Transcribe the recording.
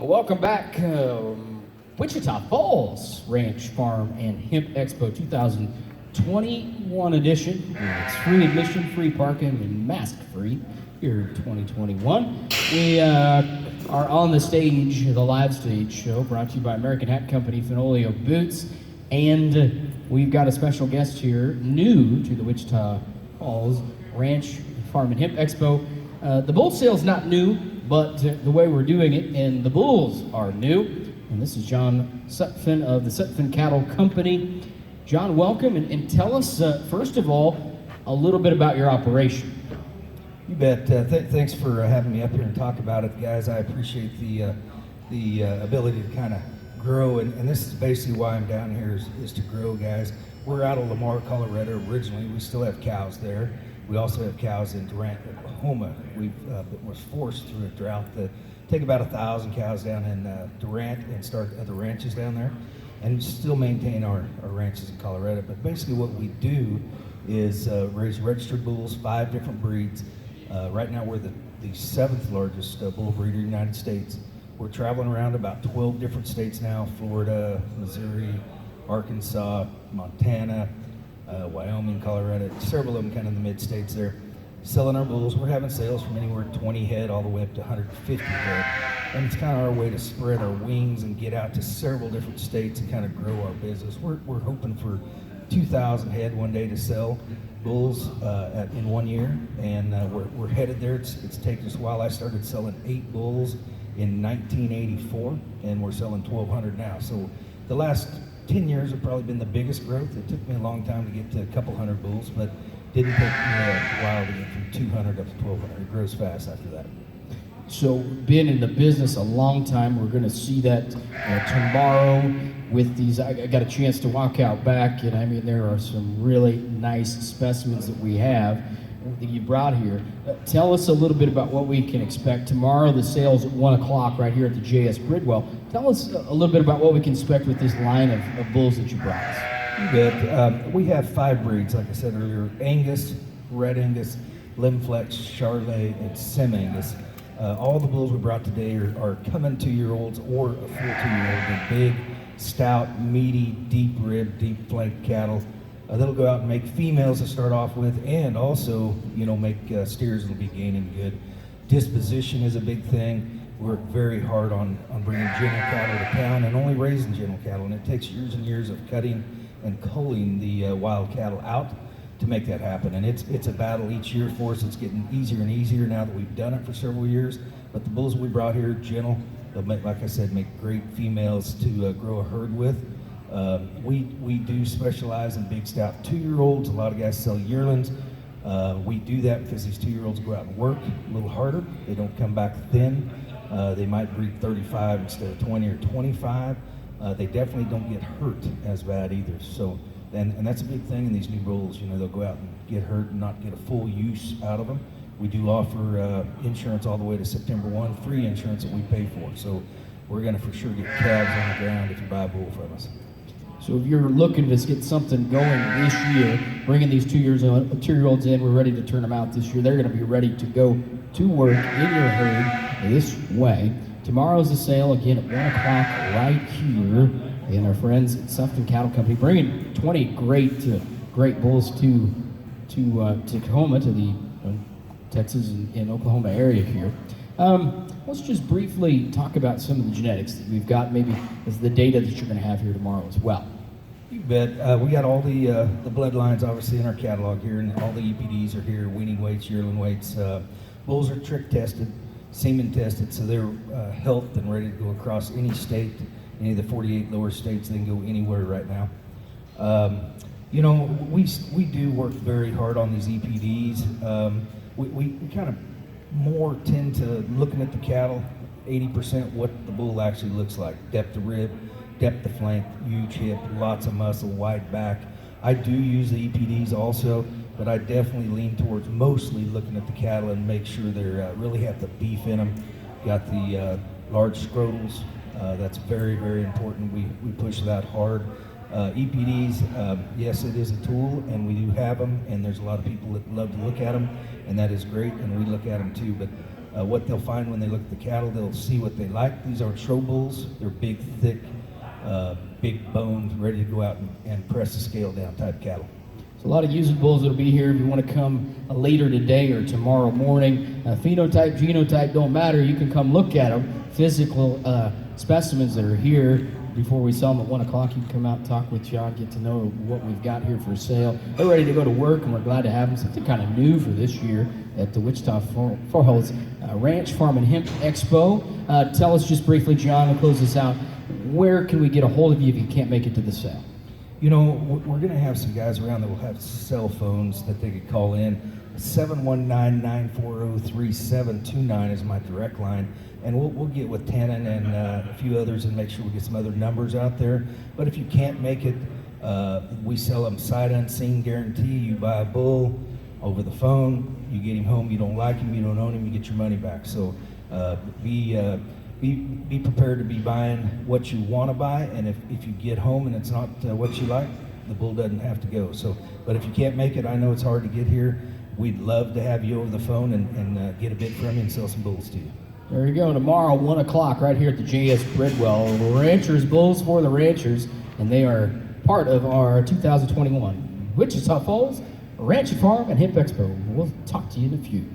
Welcome back, Wichita Falls Ranch Farm and Hemp Expo 2021 edition. It's free admission, free parking, and mask free here in 2021. We are on the stage, the live stage show brought to you by American Hat Company, Fenolio Boots, and we've got a special guest here, new to the Wichita Falls Ranch Farm and Hemp Expo. The bull sale's not new, but the way we're doing it, and the bulls are new. And this is John Sutphin of the Sutphin Cattle Company. John, welcome, and tell us, first of all, a little bit about your operation. You bet. Thanks for having me up here and talk about it, guys. I appreciate the ability to kind of grow, and this is basically why I'm down here is to grow, guys. We're out of Lamar, Colorado originally. We still have cows there. We also have cows in Durant, Oklahoma. We was forced through a drought to take about 1,000 cows down in Durant and start other ranches down there, and still maintain our ranches in Colorado. But basically what we do is raise registered bulls, 5 different breeds. Right now we're the 7th largest bull breeder in the United States. We're traveling around about 12 different states now: Florida, Missouri, Arkansas, Montana, Wyoming, Colorado, several of them kind of in the mid-states there, selling our bulls. We're having sales from anywhere 20 head all the way up to 150 head. And it's kind of our way to spread our wings and get out to several different states and kind of grow our business. We're hoping for 2,000 head one day to sell bulls in 1 year, and we're headed there. It's taken us a while. I started selling 8 bulls in 1984, and we're selling 1,200 now. So the last 10 years have probably been the biggest growth. It took me a long time to get to a couple hundred bulls, but didn't take me a while to get from 200 up to 1,200. It grows fast after that. So, been in the business a long time. We're going to see that tomorrow with these. I got a chance to walk out back, and I mean, there are some really nice specimens that we have that you brought here. Tell us a little bit about what we can expect tomorrow. The sale's at 1 o'clock right here at the JS Bridwell. Tell us a little bit about what we can expect with this line of bulls that you brought us. You bet. We have 5 breeds, like I said earlier: Angus, Red Angus, Limflex, Charolais, and Sim Angus. All the bulls we brought today are coming 2-year-olds or a full 2-year-old. They're big, stout, meaty, deep rib, deep flank cattle. That'll go out and make females to start off with, and also, make steers that'll be gaining good. Disposition is a big thing. We work very hard on bringing gentle cattle to town and only raising gentle cattle, and it takes years and years of cutting and culling the wild cattle out to make that happen. And it's a battle each year for us. It's getting easier and easier now that we've done it for several years. But the bulls we brought here, gentle, they'll make, like I said, make great females to grow a herd with. We do specialize in big stout 2-year-olds. A lot of guys sell yearlings. We do that because these 2-year-olds go out and work a little harder. They don't come back thin. They might breed 35 instead of 20 or 25. They definitely don't get hurt as bad either. So, and that's a big thing in these new bulls. They'll go out and get hurt and not get a full use out of them. We do offer insurance all the way to September 1, free insurance that we pay for. So we're going to for sure get calves on the ground if you buy a bull from us. So if you're looking to get something going this year, bringing these 2-year-olds in, we're ready to turn them out this year. They're going to be ready to go to work in your herd this way. Tomorrow's the sale again at 1 o'clock right here. And our friends at Sutphin Cattle Company bringing 20 great bulls to Tacoma, to the Texas and Oklahoma area here. Let's just briefly talk about some of the genetics that we've got, maybe as the data that you're going to have here tomorrow as well. You bet. We got all the bloodlines obviously in our catalog here, and all the EPDs are here: weaning weights, yearling weights. Bulls are trick tested, semen tested, so they're healthed and ready to go across any state, any of the 48 lower states. They can go anywhere right now. We do work very hard on these EPDs. We kind of more tend to looking at the cattle, 80% what the bull actually looks like: depth of rib, depth of flank, huge hip, lots of muscle, wide back. I do use the EPDs also, but I definitely lean towards mostly looking at the cattle and make sure they really have the beef in them. Got the large scrotals. That's very, very important. We push that hard. EPDs, yes, it is a tool, and we do have them, and there's a lot of people that love to look at them, and that is great, and we look at them too. But what they'll find when they look at the cattle, they'll see what they like. These aren't show bulls. They're big, thick, big boned, ready to go out and press the scale down type cattle. A lot of used bulls that'll be here if you want to come later today or tomorrow morning. Phenotype, genotype don't matter. You can come look at them. Physical specimens that are here before we sell them at 1 o'clock. You can come out and talk with John, get to know what we've got here for sale. They're ready to go to work, and we're glad to have them. Something kind of new for this year at the Wichita Falls Ranch, Farm, and Hemp Expo. Tell us just briefly, John, to close this out, where can we get a hold of you if you can't make it to the sale? You know, we're going to have some guys around that will have cell phones that they could call in. 719-940-3729 is my direct line. And we'll get with Tannen and a few others and make sure we get some other numbers out there. But if you can't make it, we sell them sight unseen guarantee. You buy a bull over the phone, you get him home, you don't like him, you don't own him, you get your money back. So be prepared to be buying what you want to buy, and if you get home and it's not what you like, the bull doesn't have to go. So, but if you can't make it, I know it's hard to get here. We'd love to have you over the phone and get a bid from you and sell some bulls to you. There you go. Tomorrow, 1 o'clock, right here at the JS Bridwell. Ranchers, bulls for the ranchers, and they are part of our 2021 Wichita Falls Ranch and Farm and Hemp Expo. We'll talk to you in a few.